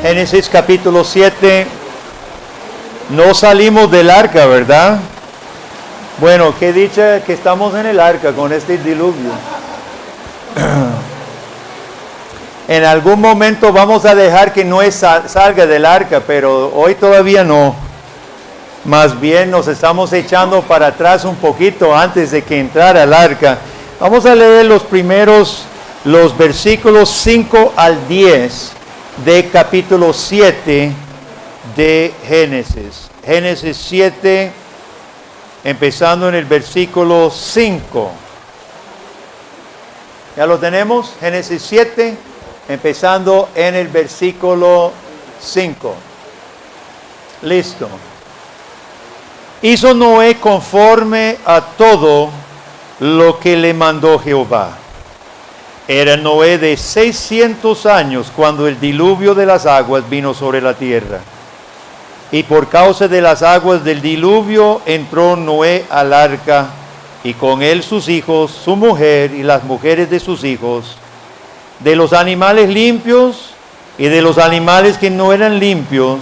Génesis capítulo 7. No salimos del arca, ¿verdad? Bueno, qué dicha que estamos en el arca con este diluvio. En algún momento vamos a dejar que Noé salga del arca, pero hoy todavía no. Más bien nos estamos echando para atrás un poquito antes de que entrara el arca. Vamos a leer los versículos 5 al 10 de capítulo 7 de Génesis. Génesis 7, empezando en el versículo 5. ¿Ya lo tenemos? Génesis 7, empezando en el versículo 5. Listo. Hizo Noé conforme a todo lo que le mandó Jehová. Era Noé de 600 años cuando el diluvio de las aguas vino sobre la tierra. Y por causa de las aguas del diluvio entró Noé al arca, y con él sus hijos, su mujer y las mujeres de sus hijos, de los animales limpios y de los animales que no eran limpios,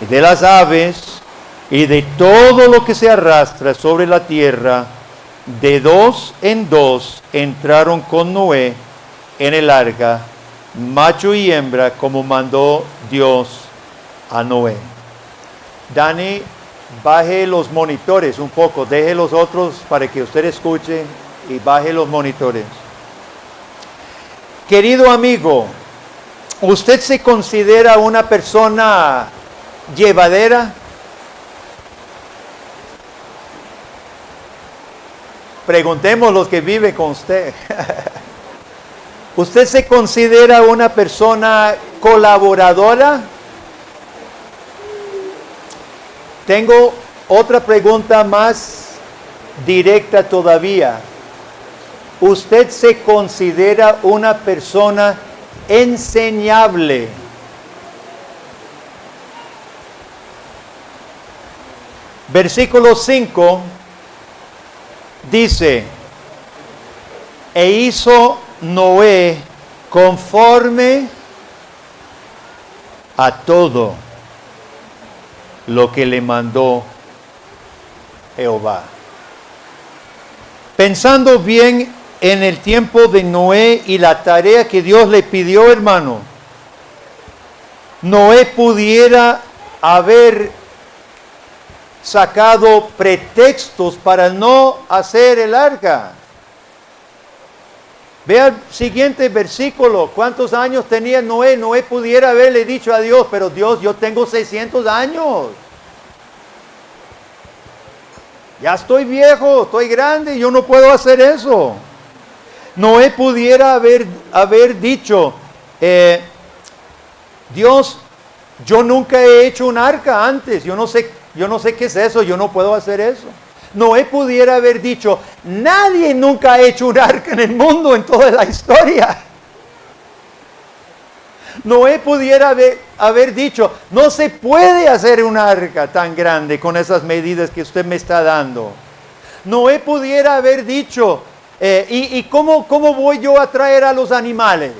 y de las aves, y de todo lo que se arrastra sobre la tierra. De dos en dos entraron con Noé en el arca, macho y hembra, como mandó Dios a Noé. Dani, baje los monitores un poco, deje los otros para que usted escuche y baje los monitores. Querido amigo, ¿usted se considera una persona llevadera? Preguntemos los que viven con usted. ¿Usted se considera una persona colaboradora? Tengo otra pregunta más directa todavía. ¿Usted se considera una persona enseñable? Versículo 5. Dice, e hizo Noé conforme a todo lo que le mandó Jehová. Pensando bien en el tiempo de Noé y la tarea que Dios le pidió, hermano, Noé pudiera haber sacado pretextos para no hacer el arca. Vea el siguiente versículo. ¿Cuántos años tenía Noé? Noé pudiera haberle dicho a Dios, pero Dios, yo tengo 600 años. Ya estoy viejo, estoy grande, yo no puedo hacer eso. Noé pudiera haber dicho, Dios, yo nunca he hecho un arca antes, yo no sé qué es eso, yo no puedo hacer eso. Noé pudiera haber dicho, nadie nunca ha hecho un arca en el mundo en toda la historia. Noé pudiera haber dicho, no se puede hacer un arca tan grande con esas medidas que usted me está dando. Noé pudiera haber dicho, ¿y cómo voy yo a traer a los animales?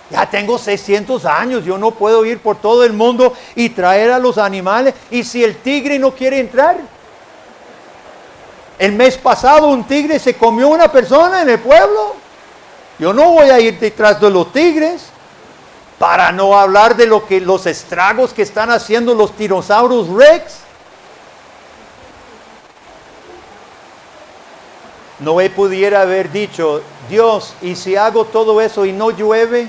Ya tengo 600 años, yo no puedo ir por todo el mundo y traer a los animales. ¿Y si el tigre no quiere entrar? El mes pasado un tigre se comió una persona en el pueblo. Yo no voy a ir detrás de los tigres. Para no hablar de los estragos que están haciendo los Tyrannosaurus Rex. Noé pudiera haber dicho, Dios, ¿y si hago todo eso y no llueve?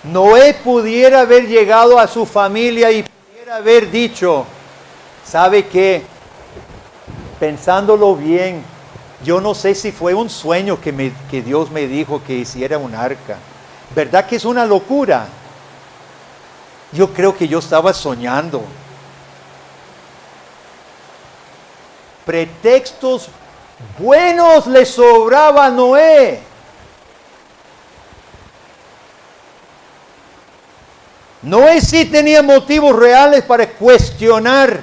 Noé pudiera haber llegado a su familia y pudiera haber dicho, ¿sabe qué? Pensándolo bien, yo no sé si fue un sueño que Dios me dijo que hiciera un arca. ¿Verdad que es una locura? Yo creo que yo estaba soñando. Pretextos buenos le sobraba a Noé. Noé sí tenía motivos reales para cuestionar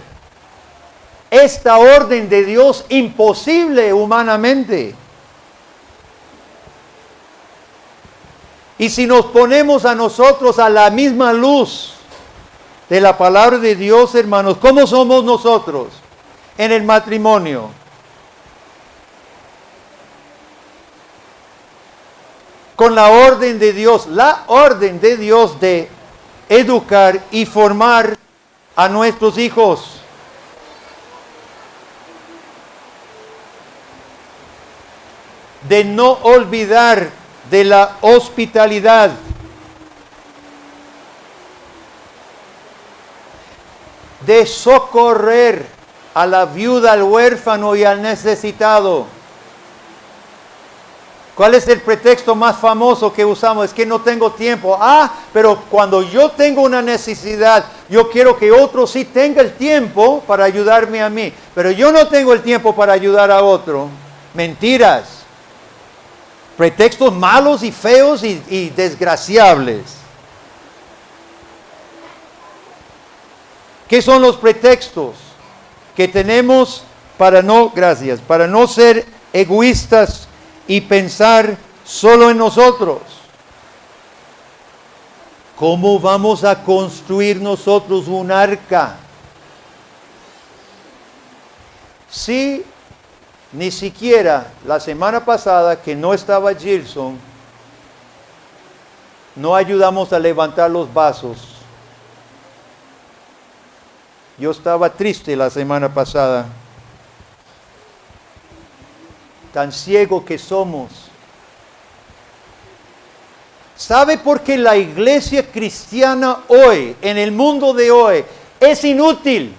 esta orden de Dios imposible humanamente. Y si nos ponemos a nosotros a la misma luz de la palabra de Dios, hermanos, ¿cómo somos nosotros en el matrimonio? Con la orden de Dios de educar y formar a nuestros hijos. De no olvidar de la hospitalidad. De socorrer a la viuda, al huérfano y al necesitado. ¿Cuál es el pretexto más famoso que usamos? Es que no tengo tiempo. Pero cuando yo tengo una necesidad, yo quiero que otro sí tenga el tiempo para ayudarme a mí. Pero yo no tengo el tiempo para ayudar a otro. Mentiras. Pretextos malos y feos y desgraciables. ¿Qué son los pretextos que tenemos para no ser egoístas y pensar solo en nosotros? ¿Cómo vamos a construir nosotros un arca? Si ni siquiera la semana pasada que no estaba Gilson, no ayudamos a levantar los vasos. Yo estaba triste la semana pasada. Tan ciego que somos. ¿Sabe por qué la iglesia cristiana hoy, en el mundo de hoy, es inútil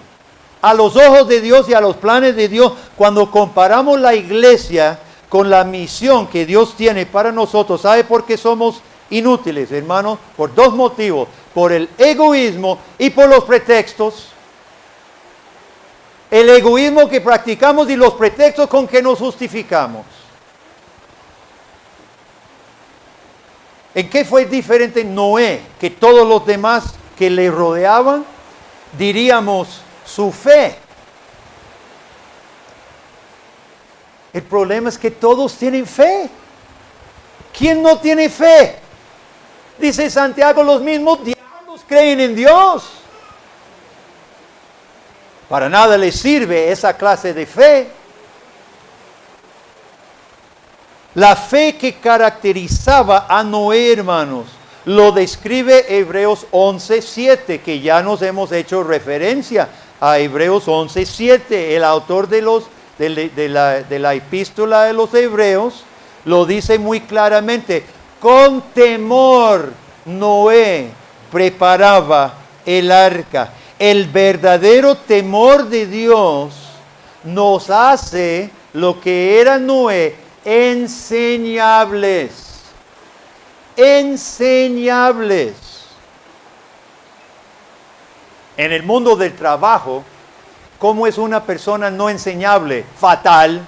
a los ojos de Dios y a los planes de Dios cuando comparamos la iglesia con la misión que Dios tiene para nosotros? ¿Sabe por qué somos inútiles, hermanos? Por dos motivos: por el egoísmo y por los pretextos. El egoísmo que practicamos y los pretextos con que nos justificamos. ¿En qué fue diferente Noé que todos los demás que le rodeaban? Diríamos su fe. El problema es que todos tienen fe. ¿Quién no tiene fe? Dice Santiago, los mismos diablos creen en Dios. Para nada les sirve esa clase de fe. La fe que caracterizaba a Noé, hermanos, lo describe Hebreos 11:7, que ya nos hemos hecho referencia a Hebreos 11:7. El autor de la epístola de los Hebreos lo dice muy claramente: con temor Noé preparaba el arca. El verdadero temor de Dios nos hace lo que era Noé, enseñables. Enseñables. En el mundo del trabajo, ¿cómo es una persona no enseñable? Fatal.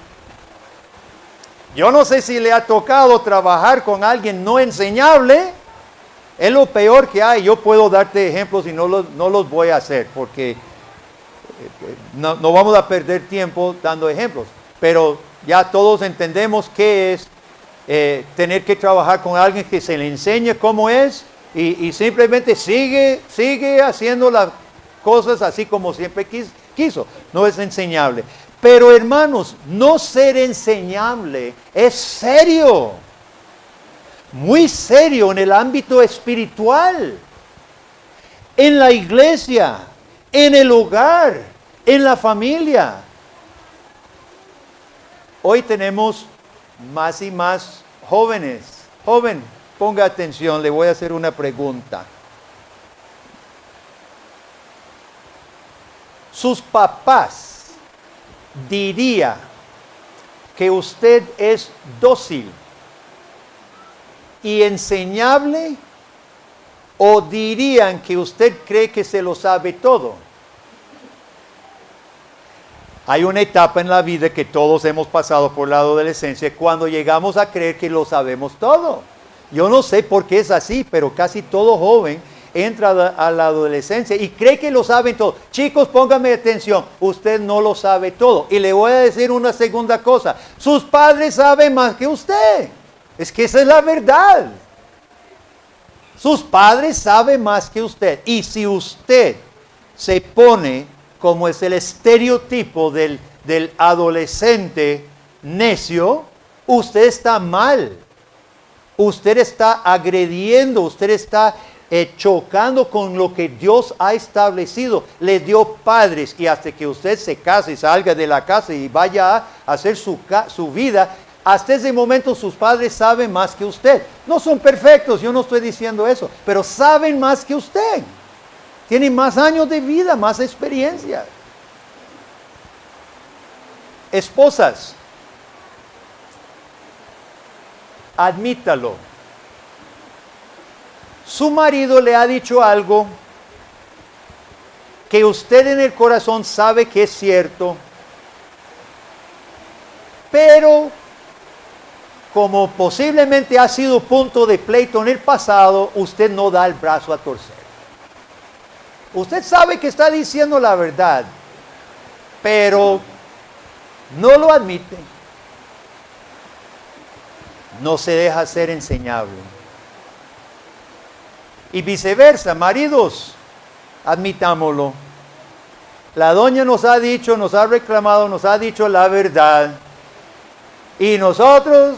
Yo no sé si le ha tocado trabajar con alguien no enseñable. Es lo peor que hay. Yo puedo darte ejemplos y no los voy a hacer porque no vamos a perder tiempo dando ejemplos. Pero ya todos entendemos qué es tener que trabajar con alguien que se le enseñe cómo es y simplemente sigue haciendo las cosas así como siempre quiso. No es enseñable. Pero hermanos, no ser enseñable es serio. Muy serio en el ámbito espiritual, en la iglesia, en el hogar, en la familia. Hoy tenemos más y más jóvenes. Joven, ponga atención, le voy a hacer una pregunta. Sus papás diría que usted es dócil y enseñable, o dirían que usted cree que se lo sabe todo? Hay una etapa en la vida que todos hemos pasado por la adolescencia cuando llegamos a creer que lo sabemos todo. Yo no sé por qué es así, pero casi todo joven entra a la adolescencia y cree que lo saben todo. Chicos, pónganme atención, usted no lo sabe todo. Y le voy a decir una segunda cosa: sus padres saben más que usted. Es que esa es la verdad. Sus padres saben más que usted. Y si usted se pone como es el estereotipo del adolescente necio, usted está mal. Usted está agrediendo, usted está chocando con lo que Dios ha establecido. Le dio padres y hasta que usted se case y salga de la casa y vaya a hacer su vida, hasta ese momento sus padres saben más que usted. No son perfectos, yo no estoy diciendo eso, pero saben más que usted. Tienen más años de vida, más experiencia. Esposas, admítalo. Su marido le ha dicho algo que usted en el corazón sabe que es cierto, pero como posiblemente ha sido punto de pleito en el pasado, usted no da el brazo a torcer. Usted sabe que está diciendo la verdad, pero no lo admite. No se deja ser enseñable. Y viceversa, maridos, admitámoslo. La doña nos ha dicho, nos ha reclamado, nos ha dicho la verdad. Y nosotros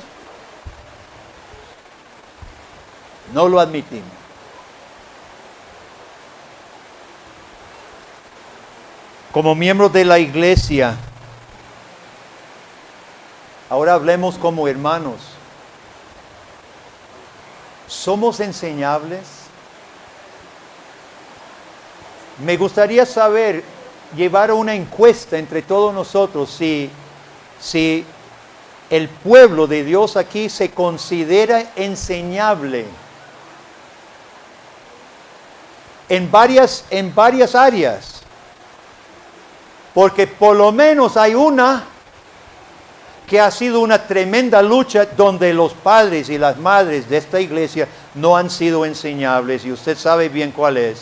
no lo admitimos. Como miembros de la iglesia, ahora hablemos como hermanos. ¿Somos enseñables? Me gustaría saber, llevar una encuesta entre todos nosotros, si el pueblo de Dios aquí se considera enseñable en varias áreas. Porque por lo menos hay una que ha sido una tremenda lucha donde los padres y las madres de esta iglesia no han sido enseñables, y usted sabe bien cuál es.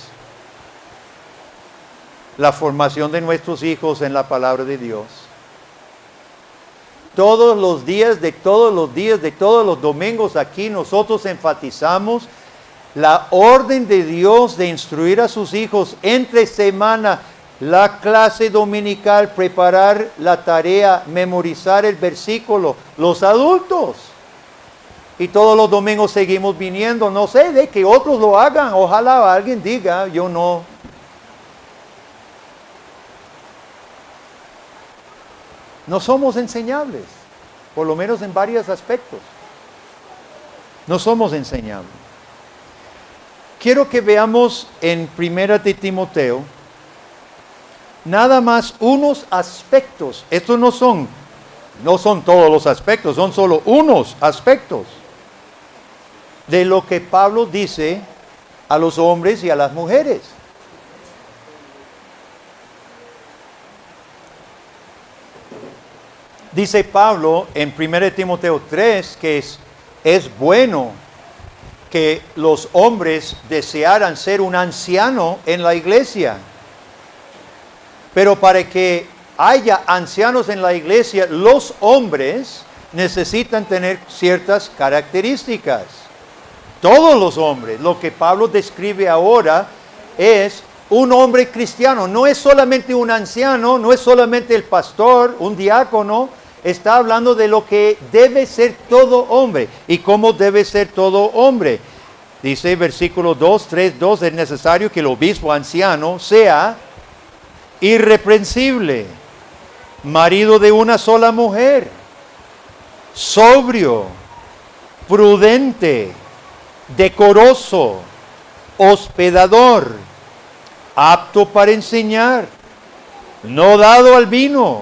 La formación de nuestros hijos en la palabra de Dios. Todos los días, de todos los domingos aquí nosotros enfatizamos la orden de Dios de instruir a sus hijos entre semana, la clase dominical, preparar la tarea, memorizar el versículo, los adultos. Y todos los domingos seguimos viniendo, no sé, de que otros lo hagan, ojalá alguien diga, yo no. No somos enseñables, por lo menos en varios aspectos. No somos enseñables. Quiero que veamos en 1 de Timoteo nada más unos aspectos. Estos no son todos los aspectos, son solo unos aspectos de lo que Pablo dice a los hombres y a las mujeres. Dice Pablo en 1 Timoteo 3 que es bueno que los hombres desearan ser un anciano en la iglesia. Pero para que haya ancianos en la iglesia, los hombres necesitan tener ciertas características. Todos los hombres. Lo que Pablo describe ahora es un hombre cristiano. No es solamente un anciano, no es solamente el pastor, un diácono. Está hablando de lo que debe ser todo hombre. ¿Y cómo debe ser todo hombre? Dice versículo 2, 3, 2, es necesario que el obispo anciano sea irreprensible, marido de una sola mujer, sobrio, prudente, decoroso, hospedador, apto para enseñar, no dado al vino,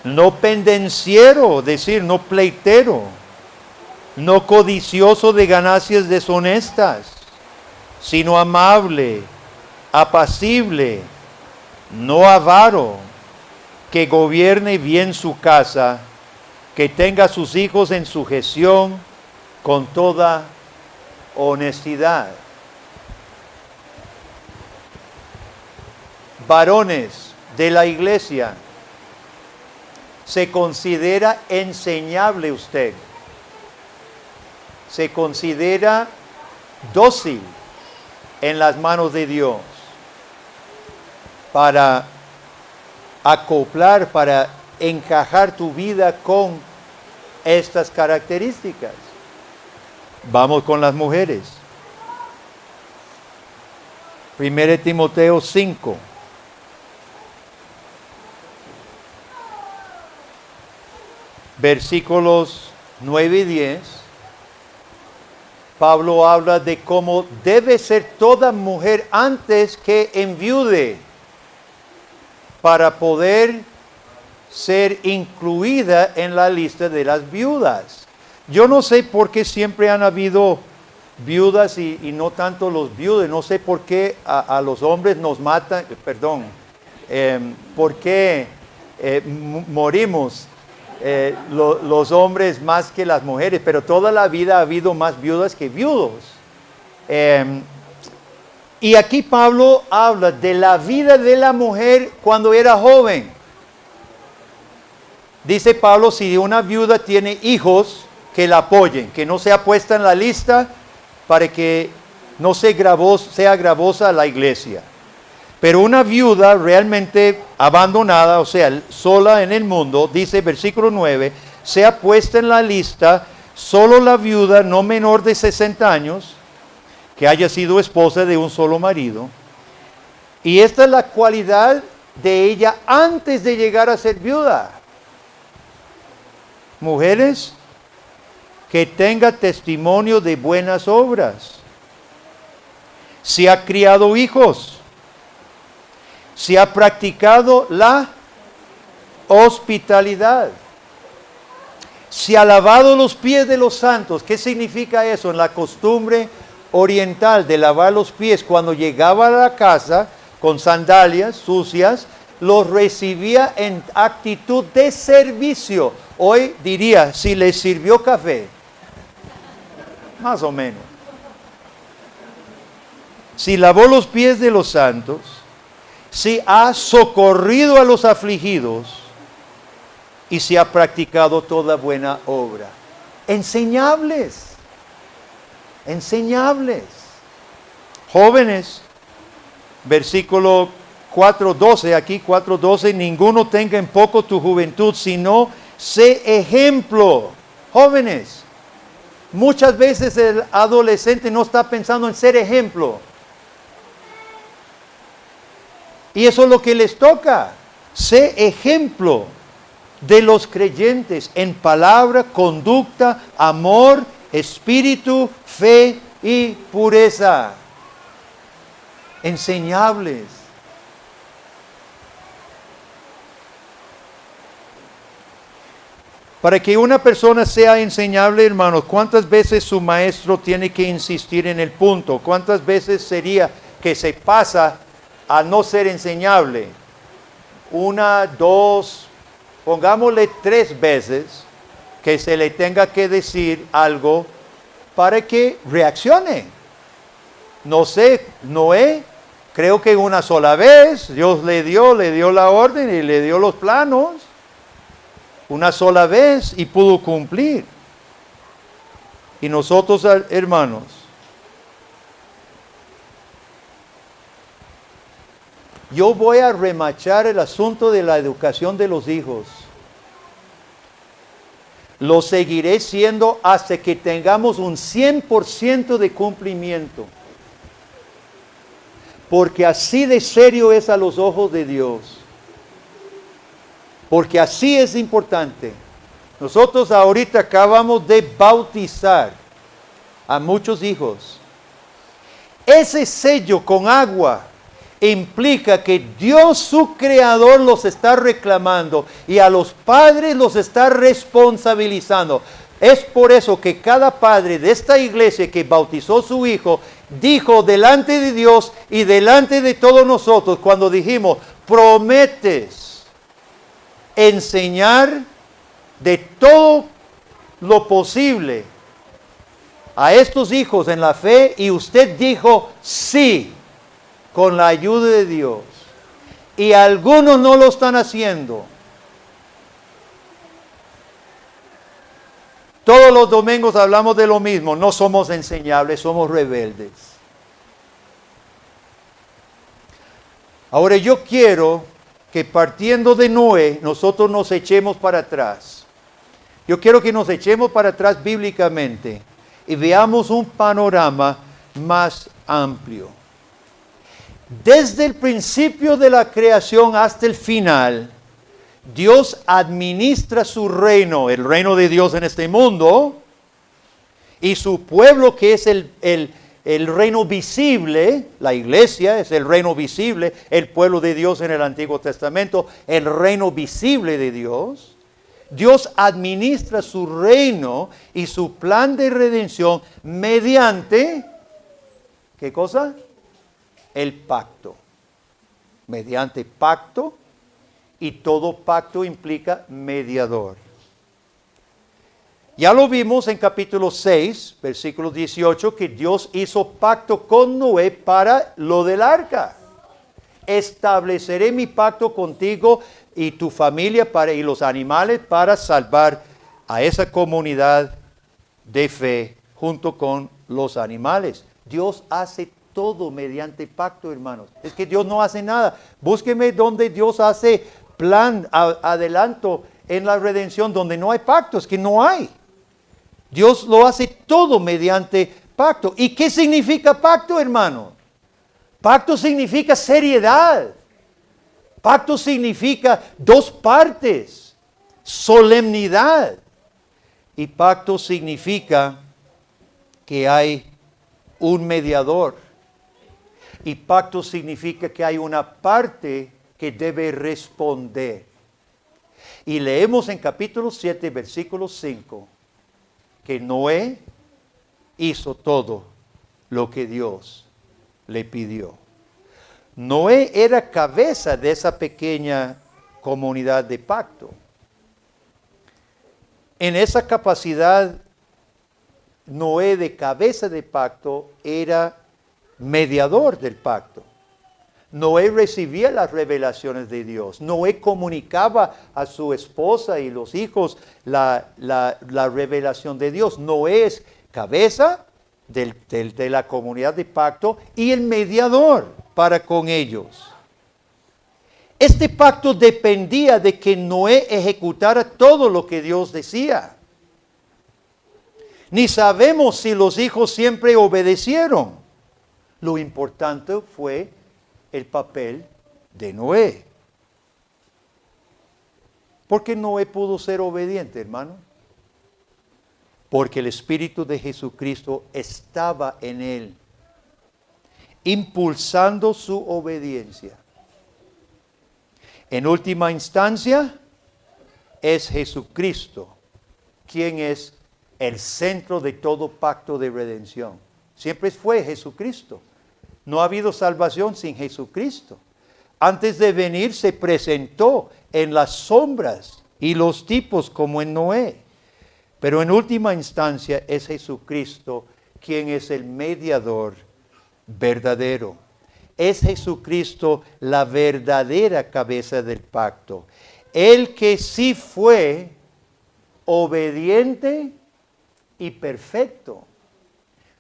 no pendenciero, decir, no pleitero, no codicioso de ganancias deshonestas, sino amable, apacible, no avaro, que gobierne bien su casa, que tenga a sus hijos en sujeción con toda honestidad. Varones de la iglesia, ¿se considera enseñable usted? ¿Se considera dócil en las manos de Dios para acoplar, para encajar tu vida con estas características. Vamos con las mujeres. 1 Timoteo 5. Versículos 9 y 10. Pablo habla de cómo debe ser toda mujer antes que enviude para poder ser incluida en la lista de las viudas. Yo no sé por qué siempre han habido viudas y no tanto los viudos. No sé por qué a los hombres nos matan, por qué morimos los hombres más que las mujeres, pero toda la vida ha habido más viudas que viudos. Y aquí Pablo habla de la vida de la mujer cuando era joven. Dice Pablo, si una viuda tiene hijos, que la apoyen, que no sea puesta en la lista para que no sea gravosa a la iglesia. Pero una viuda realmente abandonada, o sea, sola en el mundo, dice versículo 9, sea puesta en la lista solo la viuda no menor de 60 años, que haya sido esposa de un solo marido. Y esta es la cualidad de ella antes de llegar a ser viuda. Mujeres, que tenga testimonio de buenas obras. Si ha criado hijos, si ha practicado la hospitalidad, si ha lavado los pies de los santos. ¿Qué significa eso? En la costumbre oriental de lavar los pies, cuando llegaba a la casa con sandalias sucias, los recibía en actitud de servicio. Hoy diría, si les sirvió café, más o menos. Si lavó los pies de los santos, si ha socorrido a los afligidos y si ha practicado toda buena obra. Enseñables. Enseñables. Jóvenes, versículo 4:12, aquí 4:12, ninguno tenga en poco tu juventud, sino sé ejemplo. Jóvenes, muchas veces el adolescente no está pensando en ser ejemplo. Y eso es lo que les toca. Sé ejemplo de los creyentes en palabra, conducta, amor, espíritu, fe y pureza. Enseñables. Para que una persona sea enseñable, hermanos, ¿cuántas veces su maestro tiene que insistir en el punto? ¿Cuántas veces sería que se pasa a no ser enseñable? 1, 2, pongámosle 3 veces que se le tenga que decir algo para que reaccione. No sé, Noé, creo que una sola vez Dios le dio la orden y le dio los planos. Una sola vez y pudo cumplir. Y nosotros, hermanos, yo voy a remachar el asunto de la educación de los hijos. Lo seguiré siendo hasta que tengamos un 100% de cumplimiento. Porque así de serio es a los ojos de Dios. Porque así es importante. Nosotros ahorita acabamos de bautizar a muchos hijos. Ese sello con agua implica que Dios, su creador, los está reclamando y a los padres los está responsabilizando. Es por eso que cada padre de esta iglesia que bautizó a su hijo dijo delante de Dios y delante de todos nosotros cuando dijimos, prometes enseñar de todo lo posible a estos hijos en la fe, y usted dijo sí, con la ayuda de Dios. Y algunos no lo están haciendo. Todos los domingos hablamos de lo mismo. No somos enseñables, somos rebeldes. Ahora yo quiero que partiendo de Noé, nosotros nos echemos para atrás. Yo quiero que nos echemos para atrás bíblicamente y veamos un panorama más amplio. Desde el principio de la creación hasta el final, Dios administra su reino, el reino de Dios en este mundo, y su pueblo que es el reino visible, la iglesia es el reino visible, el pueblo de Dios en el Antiguo Testamento, el reino visible de Dios. Dios administra su reino y su plan de redención mediante, ¿qué cosa? El pacto. Mediante pacto, y todo pacto implica mediador. Ya lo vimos en capítulo 6, versículo 18, que Dios hizo pacto con Noé para lo del arca. Estableceré mi pacto contigo y tu familia y los animales para salvar a esa comunidad de fe junto con los animales. Dios hace todo mediante pacto, hermanos. Es que Dios no hace nada. Búsqueme donde Dios hace plan, adelanto en la redención, donde no hay pacto. Es que no hay. Dios lo hace todo mediante pacto. ¿Y qué significa pacto, hermano? Pacto significa seriedad. Pacto significa dos partes, solemnidad. Y pacto significa que hay un mediador. Y pacto significa que hay una parte que debe responder. Y leemos en capítulo 7, versículo 5, que Noé hizo todo lo que Dios le pidió. Noé era cabeza de esa pequeña comunidad de pacto. En esa capacidad, Noé de cabeza de pacto era mediador del pacto. Noé recibía las revelaciones de Dios. Noé comunicaba a su esposa y los hijos la revelación de Dios. Noé es cabeza de la comunidad de pacto y el mediador para con ellos. Este pacto dependía de que Noé ejecutara todo lo que Dios decía. Ni sabemos si los hijos siempre obedecieron. Lo importante fue el papel de Noé. ¿Por qué Noé pudo ser obediente, hermano? Porque el Espíritu de Jesucristo estaba en él, impulsando su obediencia. En última instancia, es Jesucristo quien es el centro de todo pacto de redención. Siempre fue Jesucristo. No ha habido salvación sin Jesucristo. Antes de venir se presentó en las sombras y los tipos como en Noé. Pero en última instancia es Jesucristo quien es el mediador verdadero. Es Jesucristo la verdadera cabeza del pacto. El que sí fue obediente y perfecto.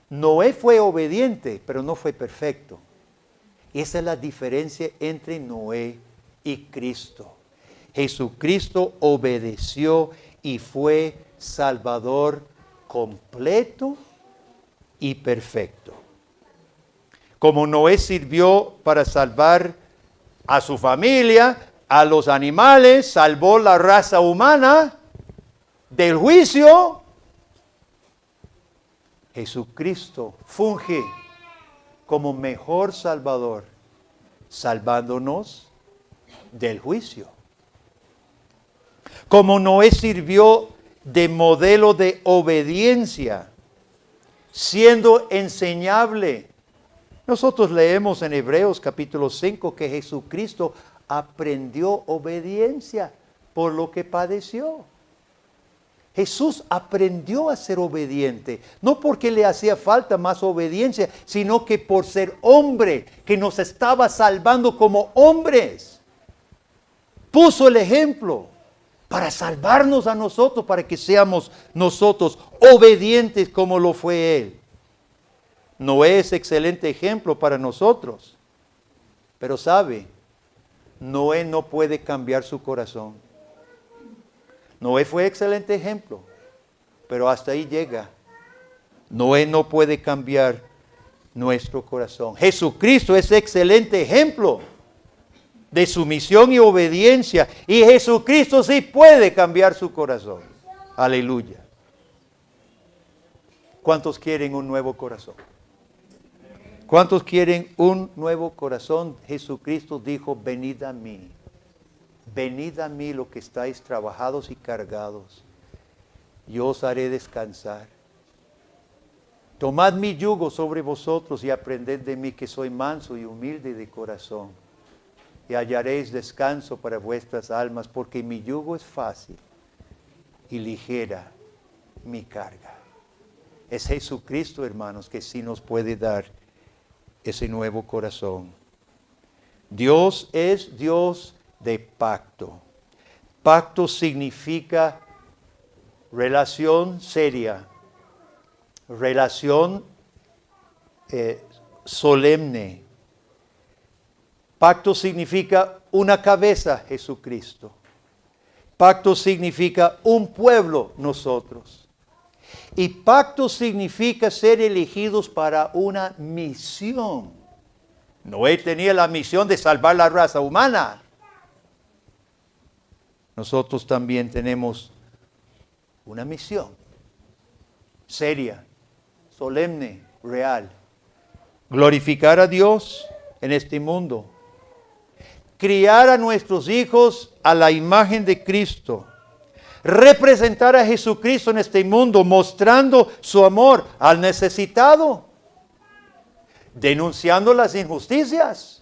Noé fue obediente, pero no fue perfecto. Esa es la diferencia entre Noé y Cristo. Jesucristo obedeció y fue Salvador completo y perfecto. Como Noé sirvió para salvar a su familia, a los animales, salvó la raza humana del juicio, Jesucristo funge como mejor Salvador, salvándonos del juicio. Como Noé sirvió de modelo de obediencia, siendo enseñable. Nosotros leemos en Hebreos capítulo 5 que Jesucristo aprendió obediencia por lo que padeció. Jesús aprendió a ser obediente, no porque le hacía falta más obediencia, sino que por ser hombre, que nos estaba salvando como hombres. Puso el ejemplo, para salvarnos a nosotros, para que seamos nosotros obedientes como lo fue Él. Noé es excelente ejemplo para nosotros. Pero sabe, Noé no puede cambiar su corazón. Noé fue excelente ejemplo, pero hasta ahí llega. Noé no puede cambiar nuestro corazón. Jesucristo es excelente ejemplo de sumisión y obediencia. Y Jesucristo sí puede cambiar su corazón. Aleluya. ¿Cuántos quieren un nuevo corazón? ¿Cuántos quieren un nuevo corazón? Jesucristo dijo, venid a mí los que estáis trabajados y cargados, yo os haré descansar. Tomad mi yugo sobre vosotros y aprended de mí, que soy manso y humilde de corazón, y hallaréis descanso para vuestras almas, porque mi yugo es fácil y ligera mi carga. Es Jesucristo, hermanos, que sí nos puede dar ese nuevo corazón. Dios es Dios de pacto. Pacto significa relación seria, relación solemne. Pacto significa una cabeza, Jesucristo. Pacto significa un pueblo, nosotros. Y pacto significa ser elegidos para una misión. Noé tenía la misión de salvar la raza humana. Nosotros también tenemos una misión seria, solemne, real. Glorificar a Dios en este mundo. Criar a nuestros hijos a la imagen de Cristo. Representar a Jesucristo en este mundo, mostrando su amor al necesitado, denunciando las injusticias,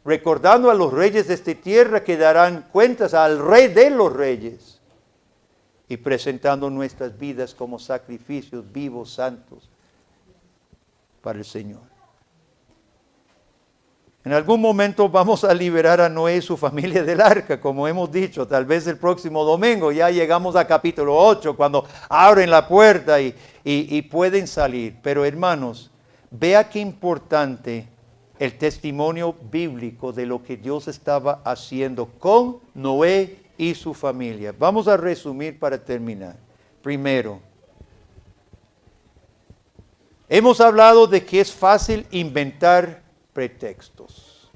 recordando a los reyes de esta tierra que darán cuentas al Rey de los Reyes, y presentando nuestras vidas como sacrificios vivos, santos, para el Señor. En algún momento vamos a liberar a Noé y su familia del arca, como hemos dicho, tal vez el próximo domingo. Ya llegamos a capítulo 8, cuando abren la puerta y pueden salir. Pero hermanos, vea qué importante el testimonio bíblico de lo que Dios estaba haciendo con Noé y su familia. Vamos a resumir para terminar. Primero, hemos hablado de que es fácil inventar pretextos.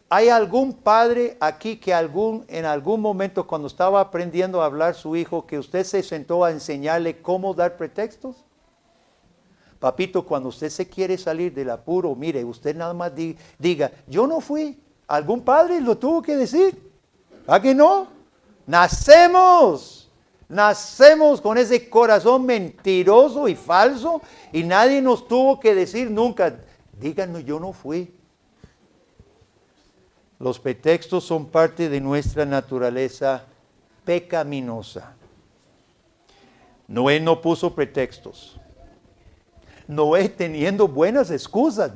¿Hay algún padre aquí que en algún momento cuando estaba aprendiendo a hablar su hijo, que usted se sentó a enseñarle cómo dar pretextos? Papito, cuando usted se quiere salir del apuro, mire, usted nada más diga, yo no fui. Algún padre lo tuvo que decir. ¿A que no? Nacemos con ese corazón mentiroso y falso, y nadie nos tuvo que decir nunca, díganos, yo no fui. Los pretextos son parte de nuestra naturaleza pecaminosa. Noé no puso pretextos. Noé teniendo buenas excusas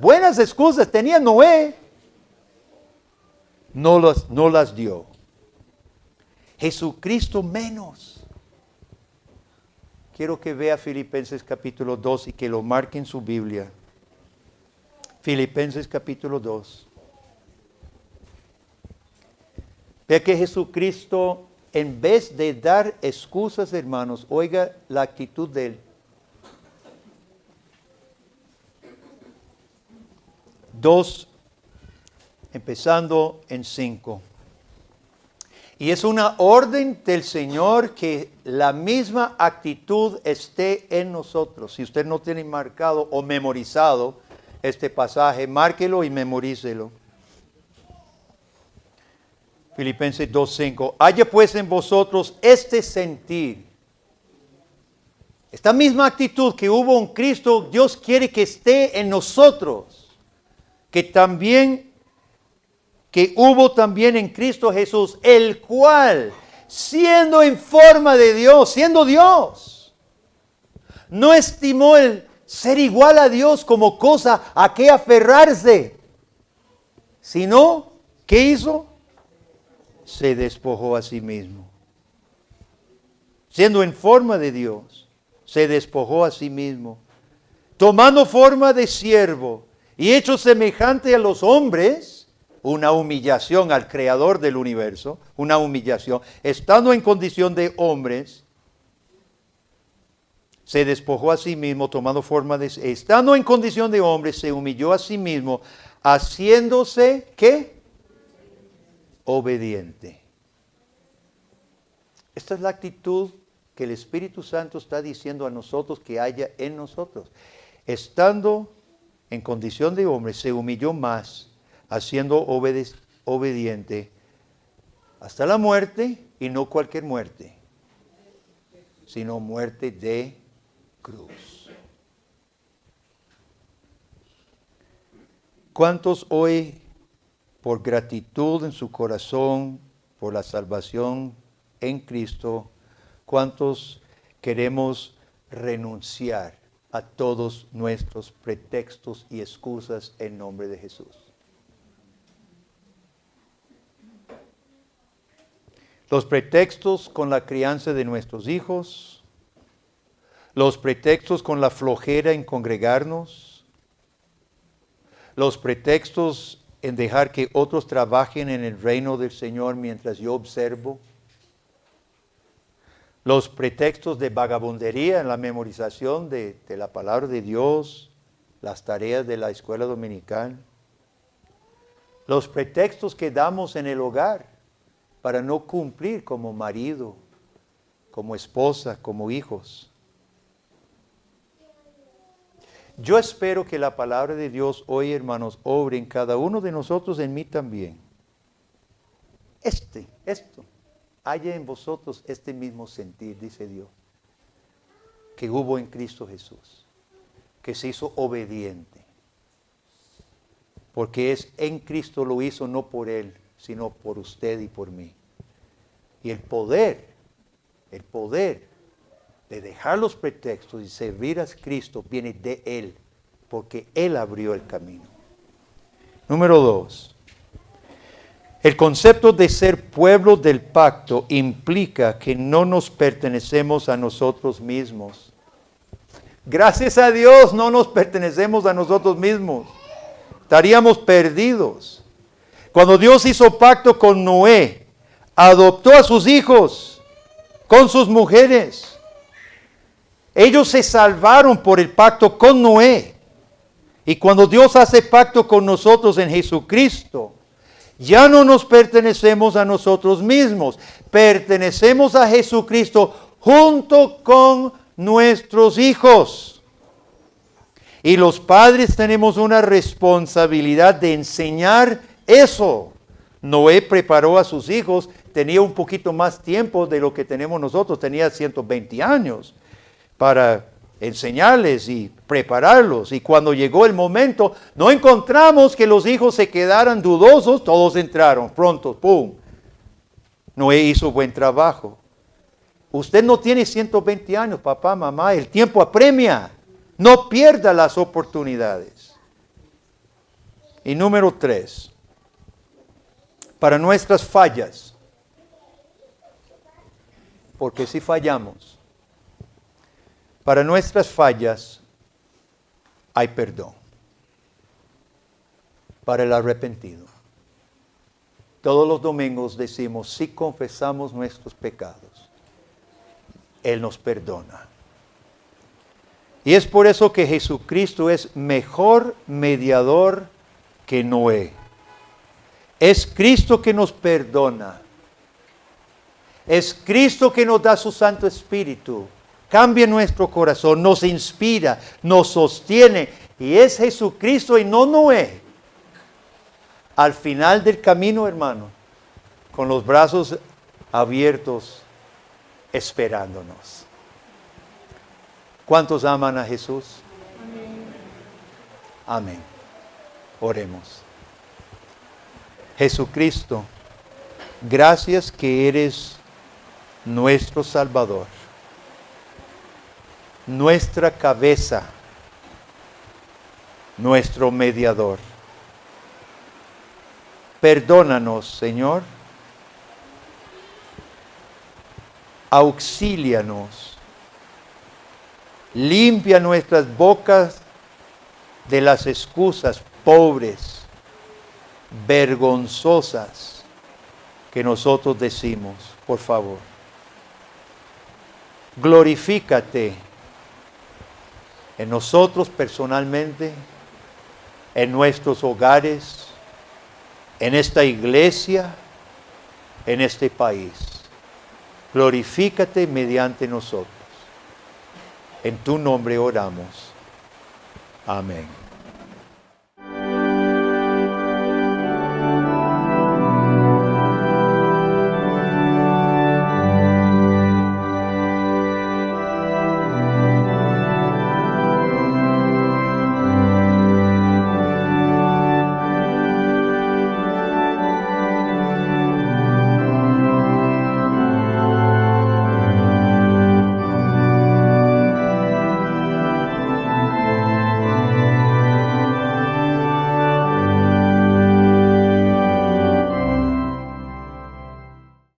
tenía Noé. No las dio. Jesucristo menos. Quiero que vea Filipenses capítulo 2 y que lo marque en su Biblia. Filipenses capítulo 2. Vea que Jesucristo, en vez de dar excusas, hermanos, oiga la actitud de Él. 2, empezando en 5. Y es una orden del Señor que la misma actitud esté en nosotros. Si usted no tiene marcado o memorizado este pasaje, márquelo y memorícelo. Filipenses 2:5. Haya pues en vosotros este sentir. Esta misma actitud que hubo en Cristo, Dios quiere que esté en nosotros. Que hubo también en Cristo Jesús, el cual, siendo en forma de Dios, siendo Dios, no estimó el ser igual a Dios como cosa a que aferrarse, sino, ¿qué hizo? se despojó a sí mismo. Siendo en forma de Dios, se despojó a sí mismo. Tomando forma de siervo y hecho semejante a los hombres, una humillación al Creador del universo, una humillación, estando en condición de hombres, se despojó a sí mismo, tomando forma de, estando en condición de hombre, se humilló a sí mismo, haciéndose, ¿qué? Obediente. Esta es la actitud que el Espíritu Santo está diciendo a nosotros que haya en nosotros. Estando en condición de hombre, se humilló más, haciendo obediente hasta la muerte, y no cualquier muerte, sino muerte de cruz. ¿Cuántos hoy, por gratitud en su corazón, por la salvación en Cristo, cuántos queremos renunciar a todos nuestros pretextos y excusas en nombre de Jesús? Los pretextos con la crianza de nuestros hijos, los pretextos con la flojera en congregarnos, los pretextos en dejar que otros trabajen en el reino del Señor mientras yo observo, los pretextos de vagabundería en la memorización de la palabra de Dios, las tareas de la escuela dominical, los pretextos que damos en el hogar para no cumplir como marido, como esposa, como hijos. Yo espero que la palabra de Dios hoy, hermanos, obre en cada uno de nosotros, en mí también. Esto, haya en vosotros este mismo sentir, dice Dios, que hubo en Cristo Jesús, que se hizo obediente, porque es en Cristo lo hizo, no por Él, sino por usted y por mí. Y el poder de dejar los pretextos y servir a Cristo viene de Él, porque Él abrió el camino. Número 2. El concepto de ser pueblo del pacto implica que no nos pertenecemos a nosotros mismos. Gracias a Dios no nos pertenecemos a nosotros mismos. Estaríamos perdidos. Cuando Dios hizo pacto con Noé, adoptó a sus hijos con sus mujeres. Ellos se salvaron por el pacto con Noé. Y cuando Dios hace pacto con nosotros en Jesucristo, ya no nos pertenecemos a nosotros mismos. Pertenecemos a Jesucristo junto con nuestros hijos. Y los padres tenemos una responsabilidad de enseñar eso. Noé preparó a sus hijos, tenía un poquito más tiempo de lo que tenemos nosotros, tenía 120 años para enseñarles y prepararlos. Y cuando llegó el momento, no encontramos que los hijos se quedaran dudosos, todos entraron pronto, ¡pum! Noé hizo buen trabajo. Usted no tiene 120 años, papá, mamá, el tiempo apremia. No pierda las oportunidades. Y número 3, para nuestras fallas, porque si fallamos, para nuestras fallas hay perdón para el arrepentido. Todos los domingos decimos, si confesamos nuestros pecados, Él nos perdona. Y es por eso que Jesucristo es mejor mediador que Noé. Es Cristo que nos perdona. Es Cristo que nos da su Santo Espíritu. Cambia nuestro corazón, nos inspira, nos sostiene. Y es Jesucristo y no Noé. Al final del camino, hermano, con los brazos abiertos, esperándonos. ¿Cuántos aman a Jesús? Amén. Oremos. Jesucristo, gracias que eres nuestro Salvador, nuestra cabeza, nuestro mediador. Perdónanos, Señor, auxílianos. Limpia nuestras bocas de las excusas pobres, vergonzosas que nosotros decimos, por favor. Glorifícate en nosotros personalmente, en nuestros hogares, en esta iglesia, en este país. Glorifícate mediante nosotros. En tu nombre oramos. Amén.